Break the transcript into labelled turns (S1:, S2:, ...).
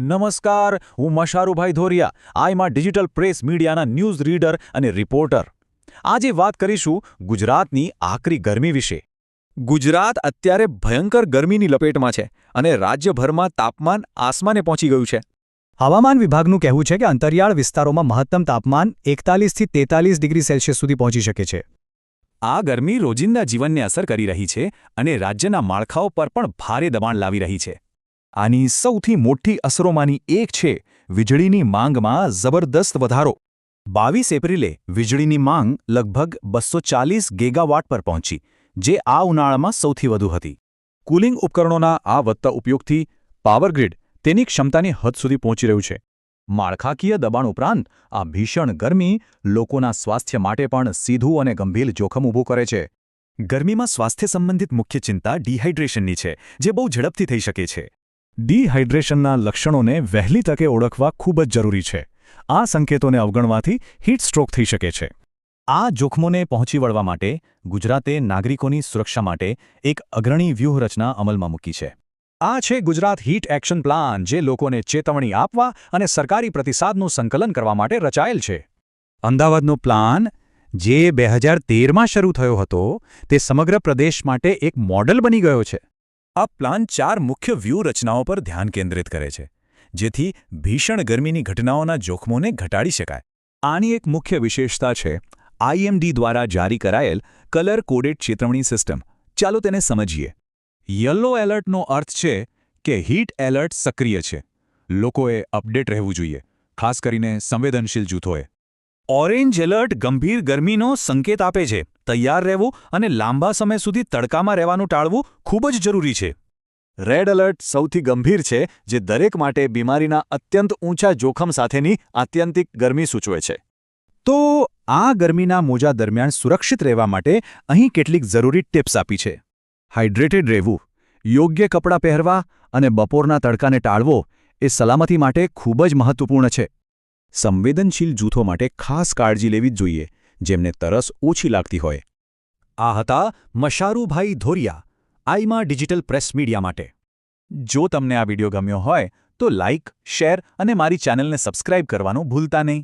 S1: નમસ્કાર, હું મશારુભાઈ ધોરિયા, આઈમાં digital press મીડિયાના ન્યૂઝ રીડર અને રિપોર્ટર. આજે વાત કરીશું ગુજરાતની આકરી ગરમી વિશે. ગુજરાત અત્યારે ભયંકર ગરમીની લપેટમાં છે અને રાજ્યભરમાં તાપમાન આસમાને પહોંચી ગયું છે.
S2: હવામાન વિભાગનું કહેવું છે કે અંતરિયાળ વિસ્તારોમાં મહત્તમ તાપમાન 41થી 43 ડિગ્રી સેલ્સિયસ સુધી પહોંચી શકે છે.
S1: આ ગરમી રોજિંદા જીવનને અસર કરી રહી છે અને રાજ્યના માળખાઓ પર પણ ભારે દબાણ લાવી રહી છે. આની સૌથી મોટી અસરોમાંની એક છે વીજળીની માંગમાં જબરદસ્ત વધારો. 22 એપ્રિલે વીજળીની માંગ લગભગ 240 ગીગાવાટ પર પહોંચી, જે આ ઉનાળામાં સૌથી વધુ હતી. કુલિંગ ઉપકરણોના આ વધતા ઉપયોગથી પાવર ગ્રીડ તેની ક્ષમતાની હદ સુધી પહોંચી રહ્યું છે. માળખાકીય દબાણ ઉપરાંત આ ભીષણ ગરમી લોકોના સ્વાસ્થ્ય માટે પણ સીધું અને ગંભીર જોખમ ઊભું કરે છે. ગરમીમાં સ્વાસ્થ્ય સંબંધિત મુખ્ય ચિંતા ડિહાઇડ્રેશનની છે, જે બહુ ઝડપથી થઈ શકે છે. ડિહાઇડ્રેશનના લક્ષણોને વહેલી તકે ઓળખવા ખૂબ જ જરૂરી છે. આ સંકેતોને અવગણવાથી હીટ સ્ટ્રોક થઈ શકે છે. આ જોખમોને પહોંચી વળવા માટે ગુજરાતે નાગરિકોની સુરક્ષા માટે એક અગ્રણી વ્યૂહરચના અમલમાં મૂકી છે. આ છે ગુજરાત હીટ એક્શન પ્લાન, જે લોકોને ચેતવણી આપવા અને સરકારી પ્રતિસાદનું સંકલન કરવા માટે રચાયેલ છે. અમદાવાદનો પ્લાન, જે 2013માં શરૂ થયો હતો, તે સમગ્ર પ્રદેશ માટે એક મોડલ બની ગયો છે. આ પ્લાન 4 મુખ્ય વ્યૂહરચનાઓ પર ધ્યાન કેન્દ્રિત કરે છે, જેથી ભીષણ ગરમીની ઘટનાઓના જોખમોને ઘટાડી શકાય. આની એક મુખ્ય વિશેષતા છે આઈએમડી દ્વારા જારી કરાયેલ કલર કોડેડ ચેતવણી સિસ્ટમ. ચાલો તેને સમજીએ. યલો એલર્ટનો અર્થ છે કે હીટ એલર્ટ સક્રિય છે. લોકોએ અપડેટ રહેવું જોઈએ, ખાસ કરીને સંવેદનશીલ જૂથોએ. ઓરેન્જ એલર્ટ ગંભીર ગરમીનો સંકેત આપે છે. તૈયાર રહેવું અને લાંબા સમય સુધી તડકામાં રહેવાનું ટાળવું ખૂબ જ જરૂરી છે. રેડ એલર્ટ સૌથી ગંભીર છે, જે દરેક માટે બીમારીના અત્યંત ઊંચા જોખમ સાથેની આત્યંતિક ગરમી સૂચવે છે. તો આ ગરમીના મોજા દરમિયાન સુરક્ષિત રહેવા માટે અહીં કેટલીક જરૂરી ટિપ્સ આપી છે. હાઇડ્રેટેડ રહેવું, યોગ્ય કપડાં પહેરવા અને બપોરના તડકાને ટાળવો એ સલામતી માટે ખૂબ જ મહત્વપૂર્ણ છે. સંવેદનશીલ જૂથો માટે ખાસ કાળજી લેવી જ જોઈએ, જેમને તરસ ઓછી લાગતી હોય. આ હતા મશારુભાઈ ધોરિયા, આઈમાં ડિજિટલ પ્રેસ મીડિયા માટે. જો તમને આ વિડીયો ગમ્યો હોય તો લાઇક, શેર અને મારી ચેનલને સબસ્ક્રાઇબ કરવાનું ભૂલતા નહીં.